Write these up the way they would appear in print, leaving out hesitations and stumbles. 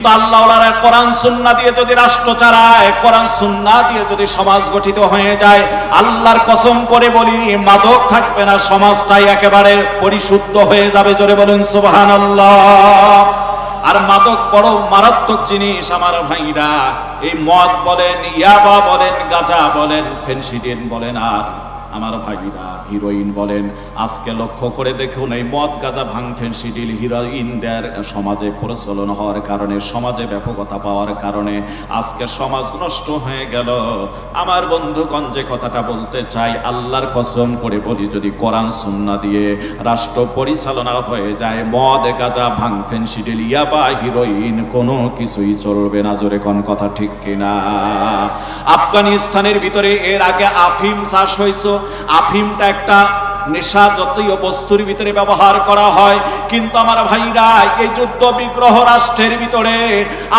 আল্লাহওয়ালারা কোরআন সুন্নাহ দিয়ে যদি রাষ্ট্র চালায়, কোরআন সুন্নাহ দিয়ে যদি সমাজ গঠিত হয়ে যায়, আল্লাহর কসম করে বলি মাদক থাকবে না, সমাজটাই একেবারে পরিশুদ্ধ হয়ে যাবে। জোরে বলেন সুবহানাল্লাহ। আর মাদক বড় মারাত্মক জিনিস আমার ভাইরা। এই মদ বলেন, ইয়াবা বলেন, গাঁজা বলেন, ফেনসিডিল বলেন, আর আমার ভাইরা হিরোইন বলেন, আজকে লক্ষ্য করে দেখুন এই মদ, গাঁজা, ভাং, ফেনসিডিল, হিরোইনদের সমাজে প্রচলন হওয়ার কারণে, সমাজে ব্যাপকতা পাওয়ার কারণে আজকে সমাজ নষ্ট হয়ে গেল। আমার বন্ধুগণ, যে কথাটা বলতে চাই, আল্লাহর কসম করে বলি, যদি কোরআন সুন্নাহ দিয়ে রাষ্ট্র পরিচালনা হয়ে যায়, মদ, গাঁজা, ভাং, ফেনসিডিল, ইয়াবা, হিরোইন কোনো কিছুই চলবে না। জোরে কোন কথা ঠিক কিনা? আফগানিস্তানের ভিতরে এর আগে আফিম চাষ হয়েছে। আফিমটা একটা নেশা জাতীয় বস্তুর ভিতরে ব্যবহার করা হয়, কিন্তু আমার ভাইরা এই যুদ্ধ বিগ্রহ রাষ্ট্রের ভিতরে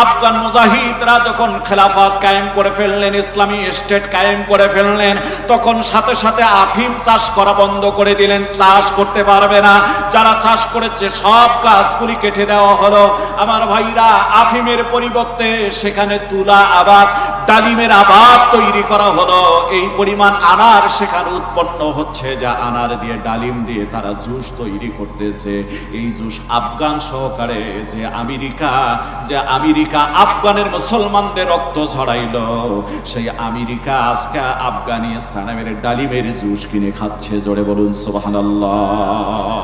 আফগান মুজাহিদরা যখন খেলাফত কায়েম করে ফেললেন, ইসলামী স্টেট কায়েম করে ফেললেন, তখন সাথে সাথে আফিম চাষ করা বন্ধ করে দিলেন। চাষ করতে পারবে না, যারা চাষ করেছে সব গাছগুলি কেটে দেওয়া হলো। আমার ভাইরা আফিমের পরিবর্তে সেখানে তুলা আবাদ, ডালিমের আবাদ তৈরি করা হলো। এই পরিমাণ আনার সেখানে উৎপন্ন হচ্ছে, যা আনার দিয়ে, ডালিম দিয়ে তারা জুস তৈরি করতেছে। এই জুস আফগান সহকারে যে আমেরিকা আফগানের মুসলমানদের রক্ত ঝরাইলো, সেই আমেরিকা আজকে আফগানিস্তানের ডালিমের জুস কিনে খাচ্ছে। জোরে বলুন সুবহানাল্লাহ।